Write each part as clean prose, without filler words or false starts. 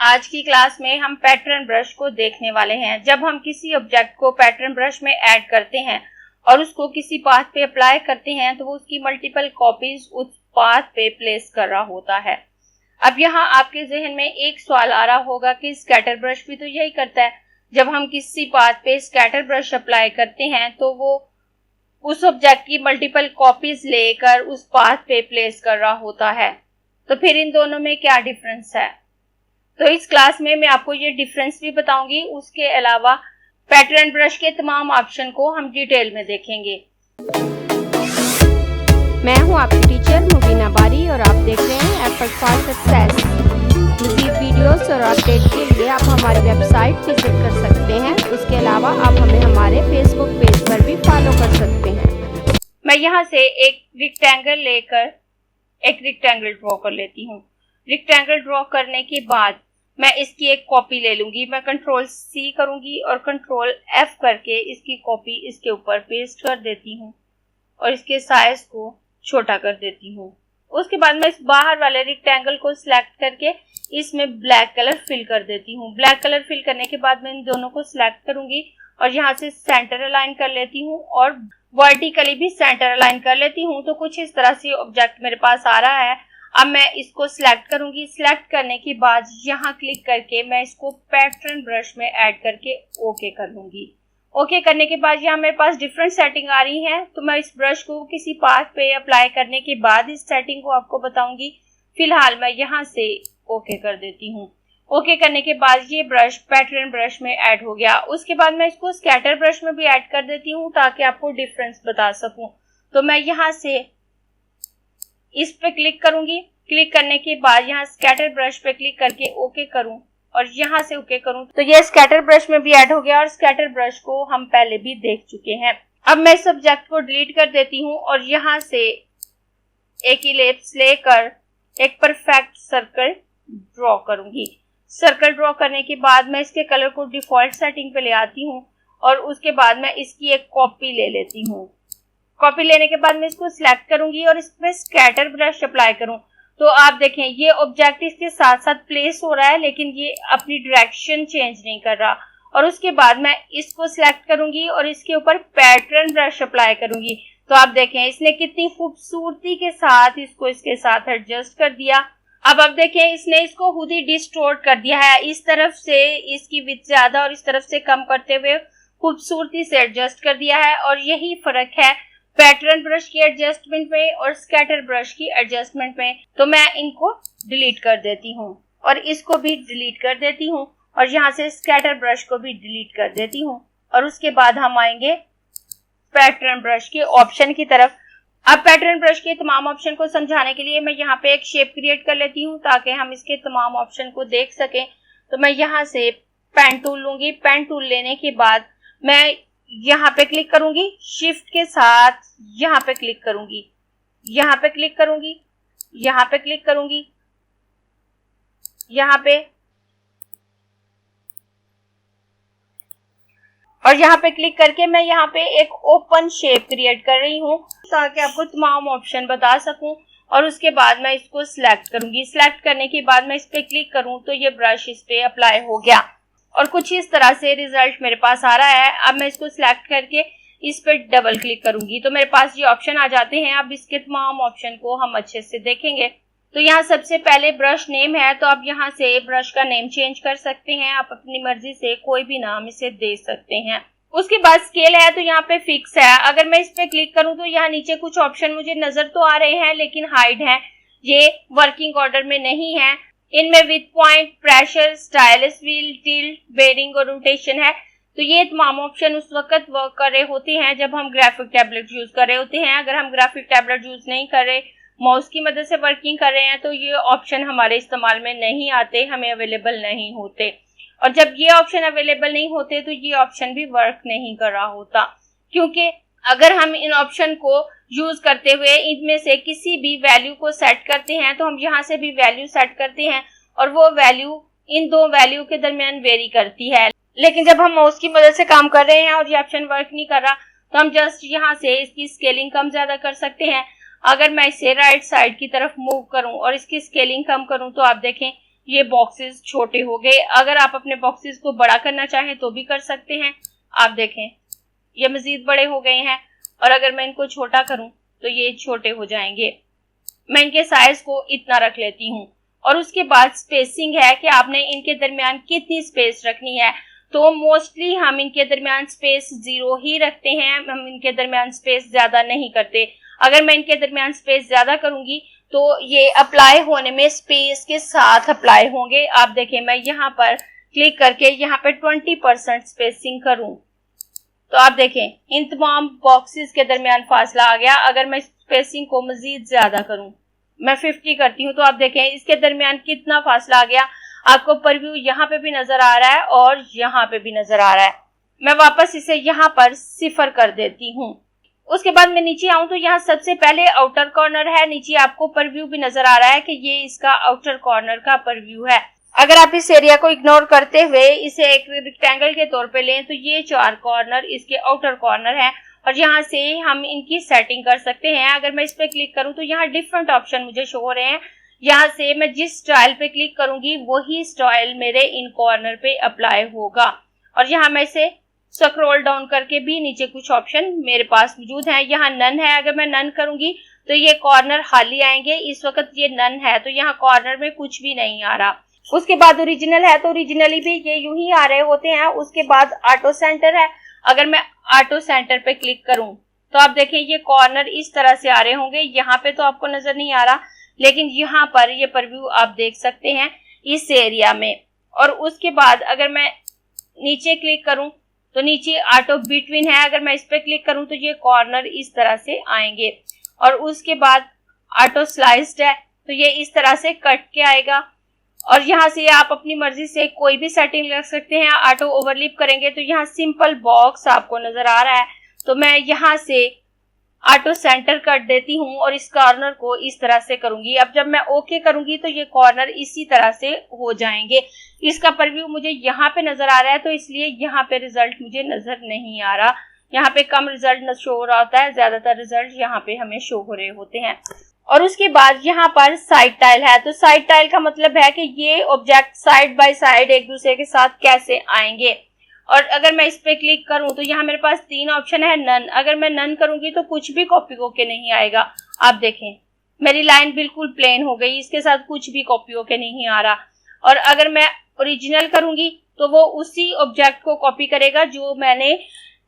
आज की क्लास में हम पैटर्न ब्रश को देखने वाले हैं। जब हम किसी ऑब्जेक्ट को पैटर्न ब्रश में ऐड करते हैं और उसको किसी पाथ पे अप्लाई करते हैं तो वो उसकी मल्टीपल कॉपीज उस पाथ पे प्लेस कर रहा होता है। अब यहाँ आपके जहन में एक सवाल आ रहा होगा कि स्कैटर ब्रश भी तो यही करता है। जब हम किसी पाथ पे स्कैटर ब्रश अप्लाई करते हैं तो वो उस ऑब्जेक्ट की मल्टीपल कॉपीज लेकर उस पाथ पे प्लेस कर रहा होता है। तो फिर इन दोनों में क्या डिफरेंस है? तो इस क्लास में मैं आपको ये डिफरेंस भी बताऊंगी। उसके अलावा पैटर्न ब्रश के तमाम ऑप्शन को हम डिटेल में देखेंगे। मैं हूं आपकी टीचर मुबीना बारी और आप देख रहे हैं एफर्ट फॉर सक्सेस। मज़ीद वीडियोस और अपडेट के लिए आप हमारी वेबसाइट विजिट कर सकते हैं। उसके अलावा आप हमें हमारे फेसबुक पेज पर भी फॉलो कर सकते हैं। मैं यहाँ से एक रेक्टेंगल लेकर एक रेक्टेंगल ड्रॉ कर लेती हूँ। रेक्टेंगल ड्रॉ करने के बाद मैं इसकी एक कॉपी ले लूंगी। मैं कंट्रोल C करूंगी और कंट्रोल F करके इसकी कॉपी इसके ऊपर पेस्ट कर देती हूँ और इसके साइज को छोटा कर देती हूँ। उसके बाद मैं इस बाहर वाले रेक्टेंगल को सिलेक्ट करके इसमें ब्लैक कलर फिल कर देती हूँ। ब्लैक कलर फिल करने के बाद मैं इन दोनों को सिलेक्ट करूंगी और यहाँ से सेंटर अलाइन कर लेती हूँ और वर्टिकली भी सेंटर अलाइन कर लेती हूँ। तो कुछ इस तरह से ऑब्जेक्ट मेरे पास आ रहा है। अब मैं इसको सिलेक्ट करूंगी। सिलेक्ट करने के बाद यहाँ क्लिक करके मैं इसको पैटर्न ब्रश में ऐड करके ओके कर लूंगी। ओके करने के बाद यहाँ मेरे पास डिफरेंट सेटिंग आ रही हैं। तो मैं इस ब्रश को किसी पाथ पे अप्लाई करने के बाद इस सेटिंग को आपको बताऊंगी। फिलहाल मैं यहाँ से ओके कर देती हूँ। ओके करने के बाद ये ब्रश पैटर्न ब्रश में ऐड हो गया। उसके बाद मैं इसको स्कैटर ब्रश में भी ऐड कर देती हूँ ताकि आपको डिफरेंस बता सकूं। तो मैं यहाँ से इस पे क्लिक करूंगी। क्लिक करने के बाद यहाँ स्कैटर ब्रश पे क्लिक करके ओके करूं और यहाँ से ओके करूं तो ये स्कैटर ब्रश में भी ऐड हो गया और स्कैटर ब्रश को हम पहले भी देख चुके हैं। अब मैं इस सब्जेक्ट को डिलीट कर देती हूँ और यहाँ से एक इलिप्स लेकर एक परफेक्ट सर्कल ड्रॉ करूंगी। सर्कल ड्रॉ करने के बाद मैं इसके कलर को डिफॉल्ट सेटिंग पे ले आती हूँ और उसके बाद मैं इसकी एक कॉपी ले लेती हूँ। कॉपी लेने के बाद मैं इसको सिलेक्ट करूंगी और इसमें स्कैटर ब्रश अप्लाई करूं तो आप देखें ये ऑब्जेक्ट इसके साथ साथ प्लेस हो रहा है लेकिन ये अपनी डायरेक्शन चेंज नहीं कर रहा। और उसके बाद मैं इसको सिलेक्ट करूंगी और इसके ऊपर पैटर्न ब्रश अप्लाई करूंगी। तो आप देखें इसने कितनी खूबसूरती के साथ इसको इसके साथ एडजस्ट कर दिया। अब आप देखें इसने इसको खुद ही डिस्टोर्ट कर दिया है। इस तरफ से इसकी विड्थ ज्यादा और इस तरफ से कम करते हुए खूबसूरती से एडजस्ट कर दिया है। और यही फर्क है पैटर्न ब्रश की एडजस्टमेंट में और स्कैटर ब्रश की एडजस्टमेंट में। तो मैं इनको डिलीट कर देती हूँ और इसको भी डिलीट कर देती हूँ और यहाँ से स्कैटर ब्रश को भी डिलीट कर देती हूँ। और उसके बाद हम आएंगे पैटर्न ब्रश के ऑप्शन की तरफ। अब पैटर्न ब्रश के तमाम ऑप्शन को समझाने के लिए मैं यहाँ पे एक शेप क्रिएट कर लेती हूँ ताकि हम इसके तमाम ऑप्शन को देख सकें। तो मैं यहाँ से पेन टूल लूंगी। पेन टूल लेने के बाद मैं यहाँ पे क्लिक करूंगी। शिफ्ट के साथ यहाँ पे क्लिक करूंगी, यहाँ पे क्लिक करूंगी, यहाँ पे क्लिक करूंगी, यहाँ पे और यहाँ पे क्लिक करके मैं यहाँ पे एक ओपन शेप क्रिएट कर रही हूँ ताकि आपको तमाम ऑप्शन बता सकूं। और उसके बाद मैं इसको सिलेक्ट करूंगी। सिलेक्ट करने के बाद मैं इस पे क्लिक करूं तो ये ब्रश इस पे अप्लाई हो गया और कुछ इस तरह से रिजल्ट मेरे पास आ रहा है। अब मैं इसको सिलेक्ट करके इस पे डबल क्लिक करूंगी तो मेरे पास ये ऑप्शन आ जाते हैं। अब इसके तमाम ऑप्शन को हम अच्छे से देखेंगे। तो यहाँ सबसे पहले ब्रश नेम है तो आप यहाँ से ब्रश का नेम चेंज कर सकते हैं। आप अपनी मर्जी से कोई भी नाम इसे दे सकते हैं। उसके बाद स्केल है तो यहाँ पे फिक्स है। अगर मैं इस पे क्लिक करूँ तो यहाँ नीचे कुछ ऑप्शन मुझे नजर तो आ रहे हैं लेकिन हाइड है, ये वर्किंग ऑर्डर में नहीं है। इनमें with point, pressure, stylus wheel, tilt, bearing और रोटेशन है। तो ये तमाम ऑप्शन उस वक्त वर्क कर रहे होते हैं जब हम ग्राफिक टैबलेट यूज कर रहे होते हैं। अगर हम ग्राफिक टैबलेट यूज नहीं कर रहे, माउस की मदद से वर्किंग कर रहे हैं तो ये ऑप्शन हमारे इस्तेमाल में नहीं आते, हमें अवेलेबल नहीं होते। और जब ये ऑप्शन अवेलेबल नहीं होते तो ये ऑप्शन भी वर्क नहीं कर रहा होता, क्योंकि अगर हम इन ऑप्शन को यूज करते हुए इनमें से किसी भी वैल्यू को सेट करते हैं तो हम यहाँ से भी वैल्यू सेट करते हैं और वो वैल्यू इन दो वैल्यू के दरमियान वेरी करती है। लेकिन जब हम माउस की मदद से काम कर रहे हैं और ये ऑप्शन वर्क नहीं कर रहा तो हम जस्ट यहाँ से इसकी स्केलिंग कम ज्यादा कर सकते हैं। अगर मैं इसे राइट साइड की तरफ मूव करूं और इसकी स्केलिंग कम करूं तो आप देखें ये बॉक्सेस छोटे हो गए। अगर आप अपने बॉक्सेस को बड़ा करना चाहें तो भी कर सकते हैं। आप देखें ये मजीद बड़े हो गए हैं, और अगर मैं इनको छोटा करूं तो ये छोटे हो जाएंगे। मैं इनके साइज को इतना रख लेती हूँ। और उसके बाद स्पेसिंग है कि आपने इनके दरमियान कितनी स्पेस रखनी है। तो मोस्टली हम इनके दरमियान स्पेस 0 ही रखते हैं, हम इनके दरमियान स्पेस ज्यादा नहीं करते। अगर मैं इनके दरमियान स्पेस ज्यादा करूंगी तो ये अप्लाई होने में स्पेस के साथ अप्लाई होंगे। आप देखें मैं यहाँ पर क्लिक करके यहाँ पे 20% स्पेसिंग करूं तो आप देखें इन तमाम बॉक्सेस के दरमियान फासला आ गया। अगर मैं स्पेसिंग को मजीद ज्यादा करूं, मैं 50 करती हूँ, तो आप देखें इसके दरमियान कितना फासला आ गया। आपको परव्यू यहाँ पे भी नजर आ रहा है और यहाँ पे भी नजर आ रहा है। मैं वापस इसे यहाँ पर 0 कर देती हूँ। उसके बाद मैं नीचे आऊं तो यहाँ सबसे पहले आउटर कॉर्नर है। नीचे आपको परव्यू भी नजर आ रहा है कि ये इसका आउटर कॉर्नर का परव्यू है। अगर आप इस एरिया को इग्नोर करते हुए इसे एक रेक्टेंगल के तौर पे लें तो ये 4 कॉर्नर इसके आउटर कॉर्नर है, और यहाँ से हम इनकी सेटिंग कर सकते हैं। अगर मैं इस पे क्लिक करूं तो यहाँ डिफरेंट ऑप्शन मुझे शो हो रहे हैं। यहाँ से मैं जिस स्टाइल पे क्लिक करूंगी वही स्टाइल मेरे इन कॉर्नर पे अप्लाई होगा। और यहाँ मैं इसे स्क्रॉल डाउन करके भी नीचे कुछ ऑप्शन मेरे पास मौजूद हैं। यहाँ नन है, अगर मैं नन करूंगी तो ये कॉर्नर खाली आएंगे। इस वक्त ये नन है तो यहाँ कॉर्नर में कुछ भी नहीं आ रहा। उसके बाद ओरिजिनल है तो ओरिजिनली भी ये यूं ही आ रहे होते हैं। उसके बाद ऑटो सेंटर है, अगर मैं ऑटो सेंटर पे क्लिक करूं तो आप देखें ये कॉर्नर इस तरह से आ रहे होंगे। यहाँ पे तो आपको नजर नहीं आ रहा, लेकिन यहाँ पर ये परव्यू आप देख सकते हैं इस एरिया में। और उसके बाद अगर मैं नीचे क्लिक करूं तो नीचे ऑटो बिटवीन है, अगर मैं इस पे क्लिक करूं तो ये कॉर्नर इस तरह से आएंगे। और उसके बाद ऑटो स्लाइस्ड है तो ये इस तरह से कट के आएगा। और यहाँ से आप अपनी मर्जी से कोई भी सेटिंग रख सकते हैं। ऑटो ओवरलिप करेंगे तो यहाँ सिंपल बॉक्स आपको नजर आ रहा है, तो मैं यहाँ से ऑटो सेंटर कर देती हूँ और इस कॉर्नर को इस तरह से करूंगी। अब जब मैं ओके करूंगी तो ये कॉर्नर इसी तरह से हो जाएंगे। इसका परव्यू मुझे यहाँ पे नजर आ रहा है तो इसलिए यहाँ पे रिजल्ट मुझे नजर नहीं आ रहा। यहाँ पे कम रिजल्ट शो हो रहा होता है, ज्यादातर रिजल्ट यहाँ पे हमें शो हो रहे होते हैं। और उसके बाद यहाँ पर साइड टाइल है, तो साइड टाइल का मतलब है कि ये ऑब्जेक्ट साइड बाय साइड एक दूसरे के साथ कैसे आएंगे। और अगर मैं इस पे क्लिक करूं तो यहाँ मेरे पास 3 ऑप्शन है। नन, अगर मैं नन करूंगी तो कुछ भी कॉपी होके नहीं आएगा। आप देखें मेरी लाइन बिल्कुल प्लेन हो गई, इसके साथ कुछ भी कॉपी होके नहीं आ रहा। और अगर मैं ओरिजिनल करूंगी तो वो उसी ऑब्जेक्ट को कॉपी करेगा जो मैंने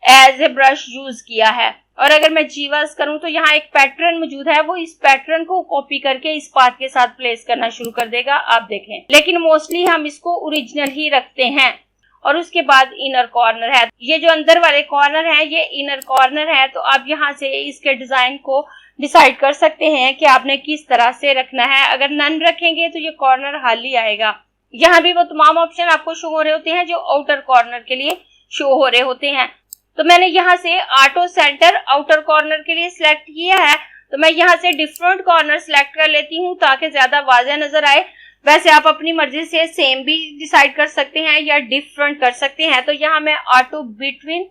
एज ए ब्रश यूज किया है। और अगर मैं जीवास करूं तो यहाँ एक पैटर्न मौजूद है, वो इस पैटर्न को कॉपी करके इस पाथ के साथ प्लेस करना शुरू कर देगा। आप देखें, लेकिन मोस्टली हम इसको ओरिजिनल ही रखते हैं। और उसके बाद इनर कॉर्नर है, ये जो अंदर वाले कॉर्नर है ये इनर कॉर्नर है। तो आप यहाँ से इसके डिजाइन को डिसाइड कर सकते हैं कि आपने किस तरह से रखना है। अगर नन रखेंगे तो ये कॉर्नर खाली आएगा। यहाँ भी वो तमाम ऑप्शन आपको शो हो रहे होते हैं जो आउटर कॉर्नर के लिए शो हो रहे होते हैं। तो मैंने यहाँ से ऑटो सेंटर आउटर कॉर्नर के लिए सिलेक्ट किया है, तो मैं यहाँ से डिफरेंट कॉर्नर सिलेक्ट कर लेती हूँ ताकि ज्यादा वाज़ेह नजर आए। वैसे आप अपनी मर्जी से सेम भी डिसाइड कर सकते हैं या डिफरेंट कर सकते हैं। तो यहाँ मैं ऑटो बिटवीन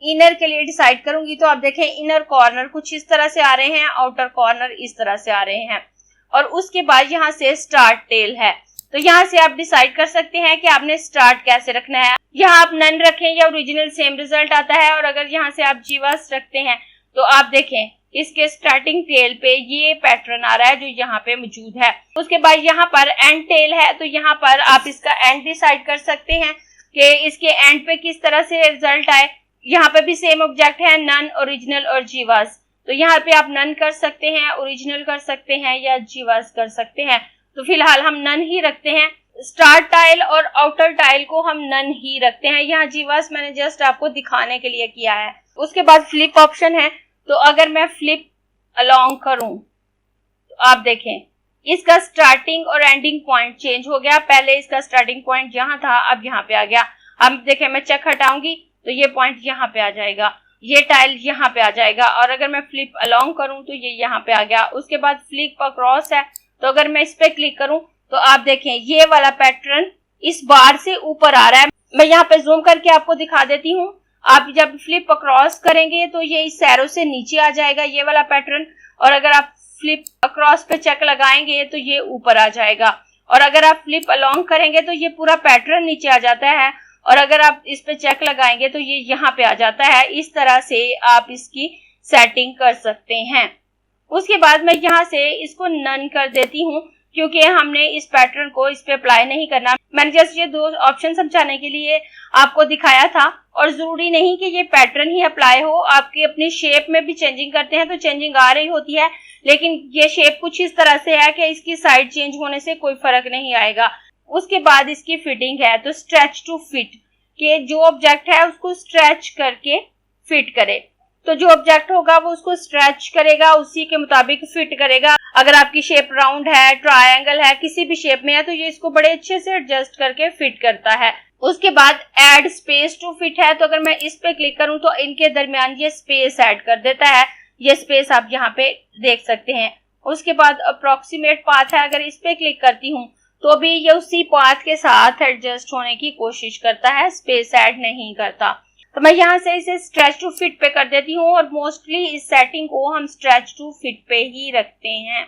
इनर के लिए डिसाइड करूंगी तो आप देखें इनर कॉर्नर कुछ इस तरह से आ रहे हैं, आउटर कॉर्नर इस तरह से आ रहे हैं। और उसके बाद यहाँ से स्टार्ट टेल है, तो यहाँ से आप डिसाइड कर सकते हैं कि आपने स्टार्ट कैसे रखना है। यहाँ आप नन रखें या ओरिजिनल सेम रिजल्ट आता है। और अगर यहाँ से आप जीवास रखते हैं तो आप देखें इसके स्टार्टिंग टेल पे ये पैटर्न आ रहा है जो यहाँ पे मौजूद है। उसके बाद यहाँ पर एंड टेल है, तो यहाँ पर आप इसका एंड डिसाइड कर सकते हैं कि इसके एंड पे किस तरह से रिजल्ट आए। यहाँ पे भी सेम ऑब्जेक्ट है, नन, ओरिजिनल और जीवास। तो यहाँ पे आप नन कर सकते हैं, ओरिजिनल कर सकते हैं या जीवास कर सकते हैं। तो फिलहाल हम नन ही रखते हैं। स्टार्ट टाइल और आउटर टाइल को हम नन ही रखते हैं। यहाँ जीवास मैंने जस्ट आपको दिखाने के लिए किया है। उसके बाद फ्लिप ऑप्शन है, तो अगर मैं फ्लिप अलोंग करूं तो आप देखें इसका स्टार्टिंग और एंडिंग पॉइंट चेंज हो गया। पहले इसका स्टार्टिंग पॉइंट यहाँ था, अब यहाँ पे आ गया। अब देखें मैं चेक हटाऊंगी तो ये पॉइंट यहाँ पे आ जाएगा, ये टाइल यहाँ पे आ जाएगा। और अगर मैं फ्लिप अलोंग करूं तो ये यहाँ पे आ गया। उसके बाद फ्लिप अक्रॉस है, तो अगर मैं इस पे क्लिक करूं तो आप देखें ये वाला पैटर्न इस बार से ऊपर आ रहा है। मैं यहाँ पे जूम करके आपको दिखा देती हूँ। आप जब फ्लिप अक्रॉस करेंगे तो ये इस एरो से नीचे आ जाएगा ये वाला पैटर्न, और अगर आप फ्लिप अक्रॉस पे चेक लगाएंगे तो ये ऊपर आ जाएगा। और अगर आप फ्लिप अलोंग करेंगे तो ये पूरा पैटर्न नीचे आ जाता है, और अगर आप इस पे चेक लगाएंगे तो ये यहाँ पे आ जाता है। इस तरह से आप इसकी सेटिंग कर सकते हैं। उसके बाद मैं यहाँ से इसको नन कर देती हूँ, क्योंकि हमने इस पैटर्न को इस पे अप्लाई नहीं करना। मैंने जस्ट ये दो ऑप्शन समझाने के लिए आपको दिखाया था, और जरूरी नहीं कि ये पैटर्न ही अप्लाई हो, आपकी अपनी शेप में भी चेंजिंग करते हैं तो चेंजिंग आ रही होती है, लेकिन ये शेप कुछ इस तरह से है कि इसकी साइड चेंज होने से कोई फर्क नहीं आएगा। उसके बाद इसकी फिटिंग है, तो स्ट्रेच टू फिट, कि जो ऑब्जेक्ट है उसको स्ट्रेच करके फिट करे। तो जो ऑब्जेक्ट होगा वो उसको स्ट्रेच करेगा, उसी के मुताबिक फिट करेगा। अगर आपकी शेप राउंड है, ट्रायंगल है, किसी भी शेप में है, तो ये इसको बड़े अच्छे से एडजस्ट करके फिट करता है। उसके बाद ऐड स्पेस टू फिट है, तो अगर मैं इस पे क्लिक करूं तो इनके दरमियान ये स्पेस ऐड कर देता है। ये स्पेस आप यहाँ पे देख सकते हैं। उसके बाद अप्रोक्सीमेट पाथ है, अगर इस पे क्लिक करती हूँ तो भी ये उसी पाथ के साथ एडजस्ट होने की कोशिश करता है, स्पेस ऐड नहीं करता। तो मैं यहाँ से इसे स्ट्रेच टू फिट पे कर देती हूँ, और मोस्टली इस सेटिंग को हम स्ट्रेच टू फिट पे ही रखते हैं।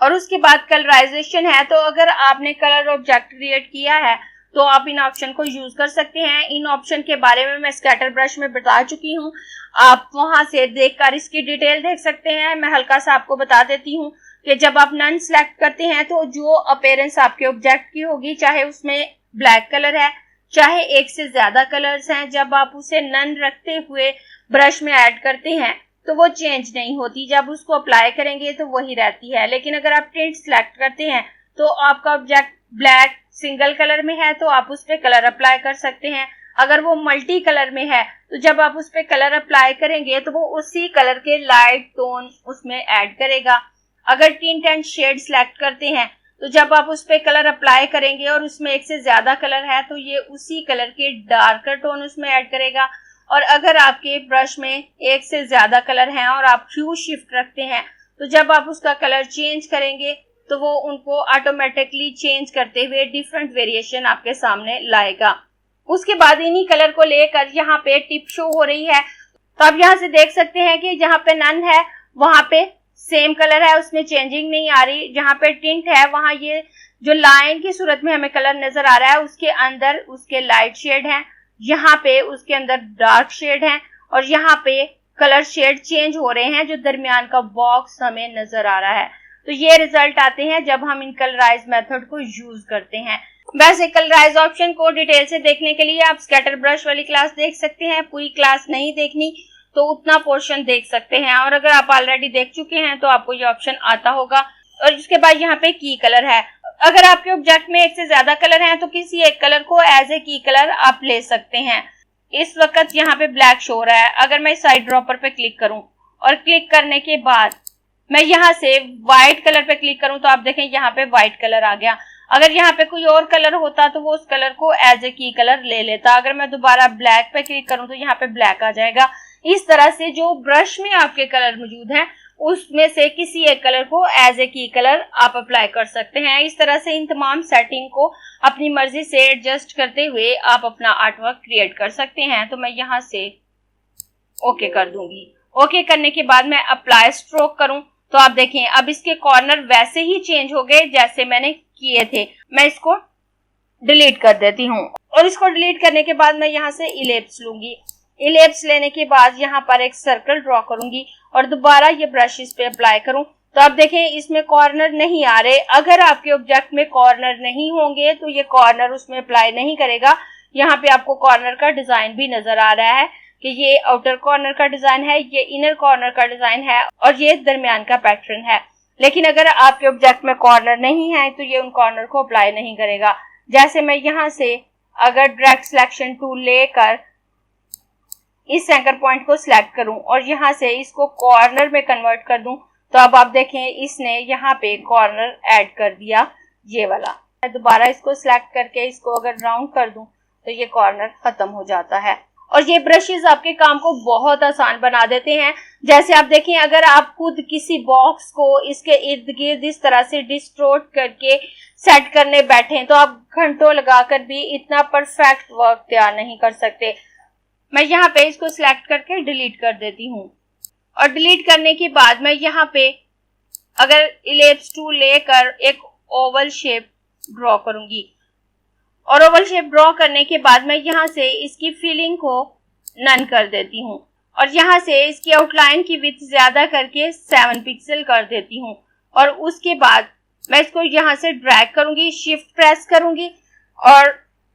और उसके बाद कलराइजेशन है, तो अगर आपने कलर ऑब्जेक्ट क्रिएट किया है तो आप इन ऑप्शन को यूज कर सकते हैं। इन ऑप्शन के बारे में मैं स्कैटर ब्रश में बता चुकी हूँ, आप वहां से देखकर इसकी डिटेल देख सकते हैं। मैं हल्का सा आपको बता देती हूँ कि जब आप नन सेलेक्ट करते हैं तो जो अपीयरेंस आपके ऑब्जेक्ट की होगी, चाहे उसमें ब्लैक कलर है, चाहे एक से ज्यादा कलर्स हैं, जब आप उसे नन रखते हुए ब्रश में ऐड करते हैं तो वो चेंज नहीं होती। जब उसको अप्लाई करेंगे तो वही रहती है। लेकिन अगर आप टिंट सेलेक्ट करते हैं तो आपका ऑब्जेक्ट ब्लैक सिंगल कलर में है तो आप उस पर कलर अप्लाई कर सकते हैं। अगर वो मल्टी कलर में है तो जब आप उस पर कलर अप्लाई करेंगे तो वो उसी कलर के लाइट टोन उसमें ऐड करेगा। अगर टिंट एंड शेड सेलेक्ट करते हैं तो जब आप उस पर कलर अप्लाई करेंगे और उसमें एक से ज्यादा कलर है तो ये उसी कलर के डार्कर टोन उसमें ऐड करेगा। और अगर आपके ब्रश में एक से ज्यादा कलर हैं और आप ह्यू शिफ्ट रखते हैं तो जब आप उसका कलर चेंज करेंगे तो वो उनको ऑटोमेटिकली चेंज करते हुए डिफरेंट वेरिएशन आपके सामने लाएगा। उसके बाद इन्हीं कलर को लेकर यहाँ पे टिप शो हो रही है, तो आप यहाँ से देख सकते हैं कि जहाँ पे नन है वहां पे सेम कलर है, उसमें चेंजिंग नहीं आ रही। जहाँ पे टिंट है वहां ये जो लाइन की सूरत में हमें कलर नजर आ रहा है उसके अंदर उसके लाइट शेड है, यहाँ पे उसके अंदर डार्क शेड है, और यहाँ पे कलर शेड चेंज हो रहे हैं जो दरमियान का बॉक्स हमें नजर आ रहा है। तो ये रिजल्ट आते हैं जब हम इन कलराइज मेथड को यूज करते हैं। वैसे कलराइज ऑप्शन को डिटेल से देखने के लिए आप स्कैटर ब्रश वाली क्लास देख सकते हैं। पूरी क्लास नहीं देखनी तो उतना पोर्शन देख सकते हैं, और अगर आप ऑलरेडी देख चुके हैं तो आपको ये ऑप्शन आता होगा। और उसके बाद यहाँ पे की कलर है, अगर आपके ऑब्जेक्ट में एक से ज्यादा कलर हैं तो किसी एक कलर को एज ए की कलर आप ले सकते हैं। इस वक्त यहाँ पे ब्लैक शो हो रहा है। अगर मैं साइड ड्रॉपर पे क्लिक करूं और क्लिक करने के बाद मैं यहाँ से व्हाइट कलर पे क्लिक करूं तो आप देखें यहाँ पे व्हाइट कलर आ गया। अगर यहाँ पे कोई और कलर होता तो वो उस कलर को एज ए की कलर ले लेता। अगर मैं दोबारा ब्लैक पे क्लिक करूं तो यहाँ पे ब्लैक आ जाएगा। इस तरह से जो ब्रश में आपके कलर मौजूद हैं उसमें से किसी एक कलर को एज ए की कलर आप अप्लाई कर सकते हैं। इस तरह से इन तमाम सेटिंग को अपनी मर्जी से एडजस्ट करते हुए आप अपना आर्टवर्क क्रिएट कर सकते हैं। तो मैं यहाँ से ओके कर दूंगी। ओके करने के बाद मैं अप्लाई स्ट्रोक करूं तो आप देखें अब इसके कॉर्नर वैसे ही चेंज हो गए जैसे मैंने किए थे। मैं इसको डिलीट कर देती हूँ, और इसको डिलीट करने के बाद मैं यहाँ से इलिप्स लूंगी। इलिप्स लेने के बाद यहाँ पर एक सर्कल ड्रॉ करूंगी और दोबारा ये ब्रश इस पे अप्लाई करूं तो आप देखें इसमें कॉर्नर नहीं आ रहे। अगर आपके ऑब्जेक्ट में कॉर्नर नहीं होंगे तो ये कॉर्नर उसमें अप्लाई नहीं करेगा। यहाँ पे आपको कॉर्नर का डिजाइन भी नजर आ रहा है कि ये आउटर कॉर्नर का डिजाइन है, ये इनर कॉर्नर का डिजाइन है, और ये दरमियान का पैटर्न है। लेकिन अगर आपके ऑब्जेक्ट में कॉर्नर नहीं है तो ये उन कॉर्नर को अप्लाई नहीं करेगा। जैसे मैं यहाँ से अगर डायरेक्ट सिलेक्शन टूल लेकर इस एंकर पॉइंट को सिलेक्ट करूं और यहाँ से इसको कॉर्नर में कन्वर्ट कर दूं तो अब आप देखें इसने यहाँ पे कॉर्नर ऐड कर दिया, ये वाला। मैं दोबारा इसको सिलेक्ट करके इसको अगर राउंड कर दूं तो ये कॉर्नर खत्म हो जाता है। और ये ब्रशेस आपके काम को बहुत आसान बना देते हैं। जैसे आप देखें अगर आप खुद किसी बॉक्स को इसके इर्द गिर्द इस तरह से डिस्टोर्ट करके सेट करने बैठे तो आप घंटों लगाकर भी इतना परफेक्ट वर्क तैयार नहीं कर सकते। मैं यहाँ पे इसको सिलेक्ट करके डिलीट कर देती हूँ, और डिलीट करने के बाद मैं यहाँ पे अगर इलिप्स टूल लेकर एक ओवल शेप ड्रॉ करूंगी। और ओवल शेप ड्रॉ करने के बाद मैं यहाँ से इसकी फिलिंग को नन कर देती हूँ और यहाँ से इसकी आउटलाइन की विड्थ ज्यादा करके 7 पिक्सल कर देती हूँ। और उसके बाद मैं इसको यहाँ से ड्रैग करूंगी, शिफ्ट प्रेस करूंगी और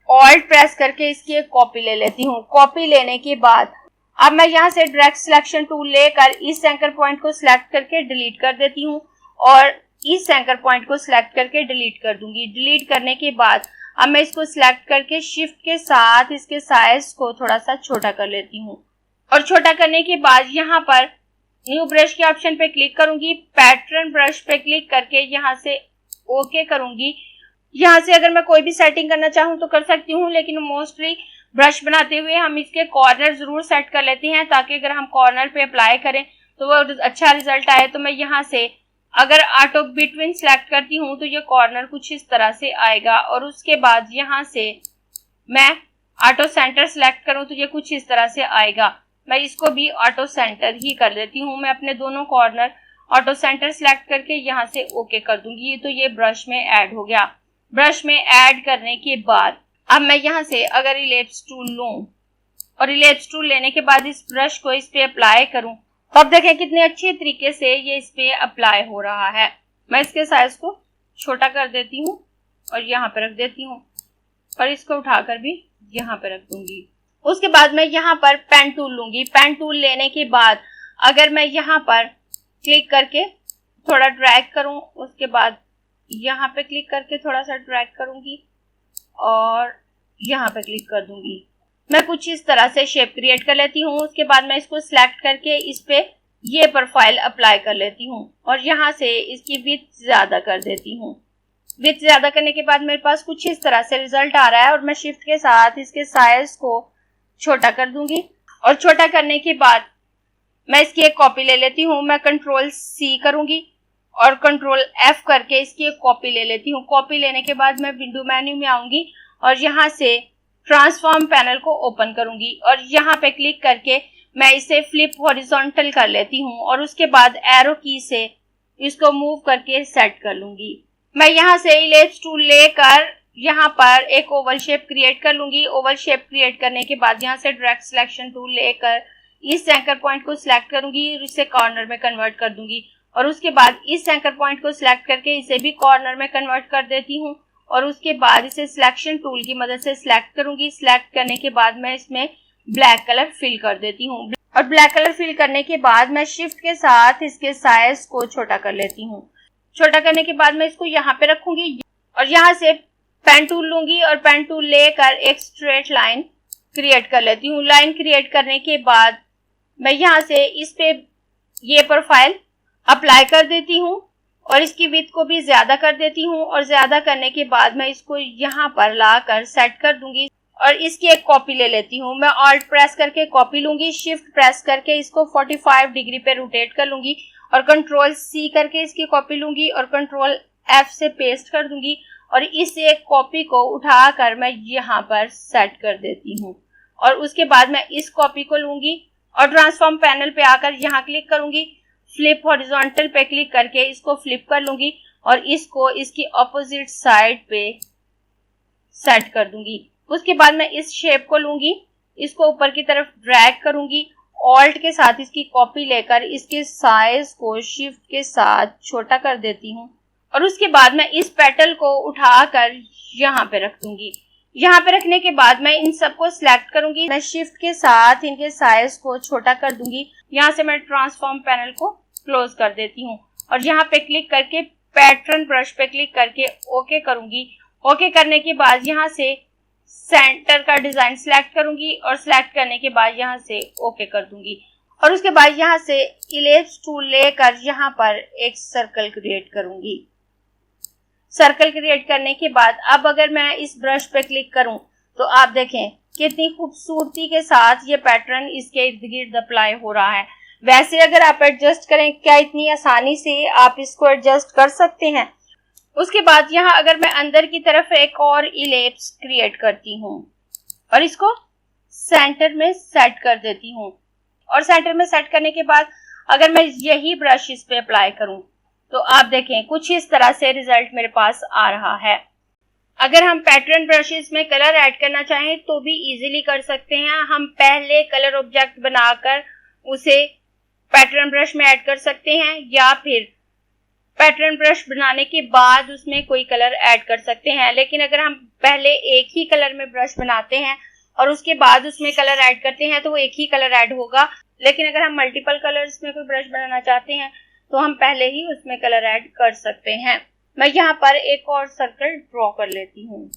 ऑल्ट प्रेस करके इसकी एक कॉपी ले लेती हूँ। कॉपी लेने के बाद अब मैं यहाँ से डायरेक्ट सिलेक्शन टूल लेकर इस एंकर पॉइंट को सिलेक्ट करके डिलीट कर देती हूँ और इस एंकर पॉइंट को सिलेक्ट करके डिलीट कर दूंगी। डिलीट करने के बाद अब मैं इसको सिलेक्ट करके शिफ्ट के साथ इसके साइज को थोड़ा सा छोटा कर लेती हूँ। और छोटा करने के बाद यहाँ पर न्यू ब्रश के ऑप्शन पे क्लिक करूंगी, पैटर्न ब्रश पे क्लिक करके यहाँ से ओके करूंगी। यहाँ से अगर मैं कोई भी सेटिंग करना चाहूँ तो कर सकती हूँ, लेकिन मोस्टली ब्रश बनाते हुए हम इसके कॉर्नर जरूर सेट कर लेते हैं ताकि अगर हम कॉर्नर पे अप्लाई करें तो वो अच्छा रिजल्ट आए। तो मैं यहाँ से अगर ऑटो बिटवीन सेलेक्ट करती हूँ तो ये कॉर्नर कुछ इस तरह से आएगा और उसके बाद यहाँ से मैं ऑटो सेंटर सेलेक्ट करूँ तो ये कुछ इस तरह से आएगा। मैं इसको भी ऑटो सेंटर ही कर देती हूँ। मैं अपने दोनों कॉर्नर ऑटो सेंटर सेलेक्ट करके यहाँ से ओके कर दूंगी। तो ये ब्रश में ऐड हो गया। ब्रश में ऐड करने के बाद अब मैं यहाँ से अगर इलिप्स टूल लूँ और इलिप्स टूल लेने के बाद इस ब्रश को इस पे अप्लाई करूँ तो अब देखें कितने अच्छे तरीके से ये इस पे अप्लाई हो रहा है। मैं इसके साइज को छोटा कर देती हूँ और यहाँ पे रख देती हूँ और इसको उठाकर भी यहाँ पे रख दूंगी। उसके बाद मैं यहाँ पर पेन टूल लूंगी। पेन टूल लेने के बाद अगर मैं यहाँ पर क्लिक करके थोड़ा ड्रैग करूँ, उसके बाद यहाँ पे क्लिक करके थोड़ा सा ड्रैग करूंगी और यहाँ पे क्लिक कर दूंगी। मैं कुछ इस तरह से शेप क्रिएट कर लेती हूँ। उसके बाद मैं इसको सिलेक्ट करके इस पे ये प्रोफाइल अप्लाई कर लेती हूँ और यहाँ से इसकी विड्थ ज्यादा कर देती हूँ। विड्थ ज्यादा करने के बाद मेरे पास कुछ इस तरह से रिजल्ट आ रहा है और मैं शिफ्ट के साथ इसके साइज को छोटा कर दूंगी। और छोटा करने के बाद मैं इसकी एक कॉपी ले लेती हूँ। मैं कंट्रोल C करूंगी और कंट्रोल F करके इसकी एक कॉपी ले लेती हूँ। कॉपी लेने के बाद मैं विंडो मेन्यू में आऊंगी और यहाँ से ट्रांसफॉर्म पैनल को ओपन करूंगी और यहाँ पे क्लिक करके मैं इसे फ्लिप हॉरिजॉन्टल कर लेती हूँ और उसके बाद एरो की से इसको मूव करके सेट कर लूंगी। मैं यहाँ से इलिप्स टूल लेकर यहाँ पर एक ओवल शेप क्रिएट कर लूंगी। ओवल शेप क्रिएट करने के बाद यहाँ से डायरेक्ट सिलेक्शन टूल लेकर इस एंकर पॉइंट को सिलेक्ट करूंगी और इसे कॉर्नर में कन्वर्ट कर दूंगी और उसके बाद इस एंकर पॉइंट को सिलेक्ट करके इसे भी कॉर्नर में कन्वर्ट कर देती हूँ और उसके बाद इसे सिलेक्शन टूल की मदद से सिलेक्ट करूंगी। सिलेक्ट करने के बाद मैं इसमें ब्लैक कलर फिल कर देती हूँ और ब्लैक कलर फिल करने के बाद मैं शिफ्ट के साथ इसके साइज को छोटा कर लेती हूँ। छोटा करने के बाद मैं इसको यहाँ पे रखूंगी और यहाँ से पेन टूल लूंगी और पेन टूल लेकर एक स्ट्रेट लाइन क्रिएट कर लेती हूँ। लाइन क्रिएट करने के बाद मैं यहाँ से इस पे ये प्रोफाइल अप्लाई कर देती हूँ और इसकी विड्थ को भी ज्यादा कर देती हूँ और ज्यादा करने के बाद मैं इसको यहाँ पर लाकर सेट कर दूंगी और इसकी एक कॉपी ले लेती हूँ। मैं ऑल्ट प्रेस करके कॉपी लूंगी, शिफ्ट प्रेस करके इसको 45 डिग्री पे रोटेट कर लूंगी और कंट्रोल C करके इसकी कॉपी लूंगी और कंट्रोल F से पेस्ट कर दूंगी और इस एक कॉपी को उठाकर मैं यहाँ पर सेट कर देती हूँ और उसके बाद मैं इस कॉपी को लूंगी और ट्रांसफॉर्म पैनल पे आकर यहाँ क्लिक करूंगी, फ्लिप हॉरिजॉन्टल पे क्लिक करके इसको फ्लिप कर लूंगी और इसको इसकी ऑपोजिट साइड पे सेट कर दूंगी। उसके बाद मैं इस शेप को लूंगी, इसको ऊपर की तरफ ड्रैग करूंगी, ऑल्ट के साथ इसकी कॉपी लेकर इसके साइज को शिफ्ट के साथ छोटा कर देती हूँ और उसके बाद मैं इस पेटल को उठाकर यहाँ पे रख दूंगी। यहाँ पे रखने के बाद मैं इन सबको सिलेक्ट करूंगी, मैं शिफ्ट के साथ इनके साइज को छोटा कर दूंगी। यहाँ से मैं ट्रांसफॉर्म पैनल को क्लोज कर देती हूँ और यहाँ पे क्लिक करके पैटर्न ब्रश पे क्लिक करके ओके करूंगी। ओके करने के बाद यहाँ से सेंटर का डिजाइन सिलेक्ट करूंगी और सिलेक्ट करने के बाद यहाँ से ओके कर दूंगी और उसके बाद यहाँ से इलिप्स टूल लेकर यहाँ पर एक सर्कल क्रिएट करूंगी। सर्कल क्रिएट करने के बाद अब अगर मैं इस ब्रश पे क्लिक करूं तो आप देखें कितनी खूबसूरती के साथ ये पैटर्न इसके इर्द गिर्द अप्लाई हो रहा है। वैसे अगर आप एडजस्ट करें, क्या इतनी आसानी से आप इसको एडजस्ट कर सकते हैं। उसके बाद यहाँ अगर मैं अंदर की तरफ एक और इलिप्स क्रिएट करती हूँ और इसको सेंटर में सेट कर देती हूँ और सेंटर में सेट करने के बाद अगर मैं यही ब्रश इस पे अप्लाई करूँ तो आप देखें कुछ इस तरह से रिजल्ट मेरे पास आ रहा है। अगर हम पैटर्न ब्रशेस में कलर ऐड करना चाहें तो भी इजीली कर सकते हैं। हम पहले कलर ऑब्जेक्ट बनाकर उसे पैटर्न ब्रश में ऐड कर सकते हैं या फिर पैटर्न ब्रश बनाने के बाद उसमें कोई कलर ऐड कर सकते हैं। लेकिन अगर हम पहले एक ही कलर में ब्रश बनाते हैं और उसके बाद उसमें कलर ऐड करते हैं तो वो एक ही कलर ऐड होगा। लेकिन अगर हम मल्टीपल कलर्स में कोई ब्रश बनाना चाहते हैं तो हम पहले ही उसमें कलर ऐड कर सकते हैं। मैं यहाँ पर एक और सर्कल ड्रॉ कर लेती हूँ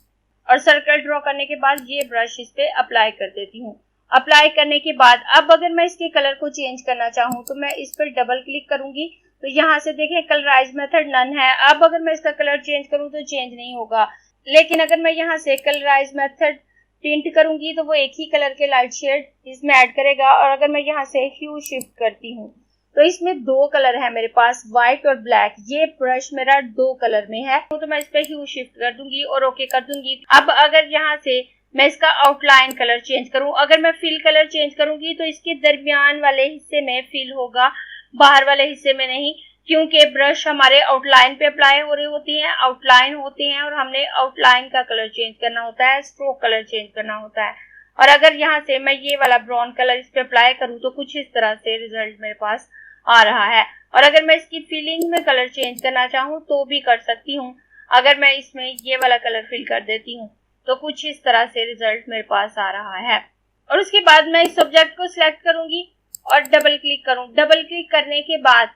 और सर्कल ड्रॉ करने के बाद ये ब्रश इस पे अप्लाई कर देती हूँ। अप्लाई करने के बाद अब अगर मैं इसके कलर को चेंज करना चाहूँ तो मैं इस पर डबल क्लिक करूंगी तो यहाँ से देखें कलराइज मेथड नन है। अब अगर मैं इसका कलर चेंज करूँ तो चेंज नहीं होगा। लेकिन अगर मैं यहाँ से कलराइज मेथड टिंट करूंगी तो वो एक ही कलर के लाइट शेड इसमें ऐड करेगा। और अगर मैं यहाँ से ह्यू शिफ्ट करती हूँ तो इसमें दो कलर है मेरे पास, व्हाइट और ब्लैक। ये ब्रश मेरा दो कलर में है तो मैं इस पे ह्यू शिफ्ट कर दूंगी और ओके कर दूंगी। अब अगर यहाँ से मैं इसका आउटलाइन कलर चेंज करूं, अगर मैं फिल कलर चेंज करूंगी तो इसके दरमियान वाले हिस्से में फिल होगा, बाहर वाले हिस्से में नहीं, क्योंकि ब्रश हमारे आउटलाइन पे अप्लाई हो रही होती हैं, आउटलाइन होते हैं और हमने आउटलाइन का कलर चेंज करना होता है, स्ट्रोक कलर चेंज करना होता है। और अगर यहाँ से मैं ये वाला ब्राउन कलर इस पे अप्लाई करूँ तो कुछ इस तरह से रिजल्ट मेरे पास आ रहा है। और अगर मैं इसकी फिलिंग में कलर चेंज करना चाहूँ तो भी कर सकती हूँ। अगर मैं इसमें ये वाला कलर फिल कर देती हूँ तो कुछ इस तरह से रिजल्ट मेरे पास आ रहा है। और उसके बाद मैं इस ऑब्जेक्ट को सिलेक्ट करूंगी और डबल क्लिक करूं। डबल क्लिक करने के बाद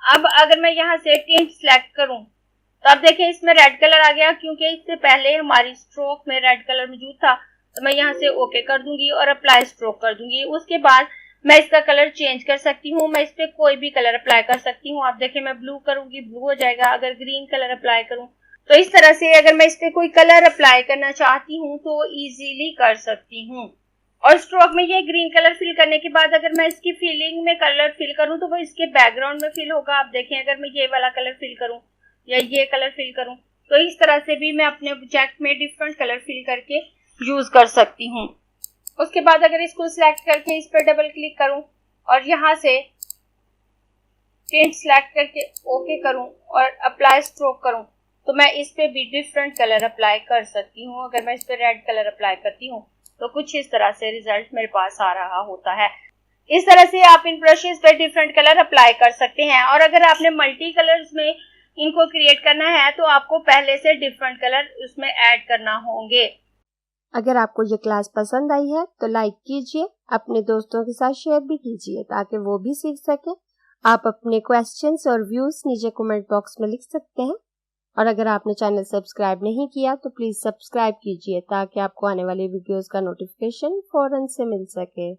अब अगर मैं यहाँ से टिंट सिलेक्ट करूं तो अब देखें इसमें रेड कलर आ गया, क्योंकि इससे पहले हमारी स्ट्रोक में रेड कलर मौजूद था। तो मैं यहाँ से ओके कर दूंगी और अप्लाई स्ट्रोक कर दूंगी। उसके बाद मैं इसका कलर चेंज कर सकती हूँ, मैं इस पे कोई भी कलर अप्लाई कर सकती हूँ। आप देखें मैं ब्लू करूंगी, ब्लू हो जाएगा। अगर ग्रीन कलर अप्लाई करूं तो इस तरह से अगर मैं इस पे कोई कलर अप्लाई करना चाहती हूँ तो इजीली कर सकती हूँ। और स्ट्रोक में ये ग्रीन कलर फिल करने के बाद अगर मैं इसकी फिलिंग में कलर फिल करूँ तो वो इसके बैकग्राउंड में फिल होगा। आप देखें अगर मैं ये वाला कलर फिल करूँ या ये कलर फिल करूँ तो इस तरह से भी मैं अपने ऑब्जेक्ट में डिफरेंट कलर फिल करके यूज कर सकती हूँ। उसके बाद अगर इसको सिलेक्ट करके इस पर डबल क्लिक करूँ और यहाँ से टिंट सिलेक्ट करके ओके करूँ और अप्लाई स्ट्रोक करूँ तो मैं इस पे भी डिफरेंट कलर अप्लाई कर सकती हूँ। अगर मैं इस पे रेड कलर अप्लाई करती हूँ तो कुछ इस तरह से रिजल्ट मेरे पास आ रहा होता है। इस तरह से आप इन ब्रशेस पे डिफरेंट कलर अप्लाई कर सकते हैं। और अगर आपने मल्टी कलर्स में इनको क्रिएट करना है तो आपको पहले से डिफरेंट कलर उसमें ऐड करना होंगे। अगर आपको ये क्लास पसंद आई है तो लाइक कीजिए, अपने दोस्तों के साथ शेयर भी कीजिए ताकि वो भी सीख सके। आप अपने क्वेश्चंस और व्यूज नीचे कमेंट बॉक्स में लिख सकते हैं। और अगर आपने चैनल सब्सक्राइब नहीं किया तो प्लीज सब्सक्राइब कीजिए ताकि आपको आने वाली वीडियोस का नोटिफिकेशन फौरन से मिल सके।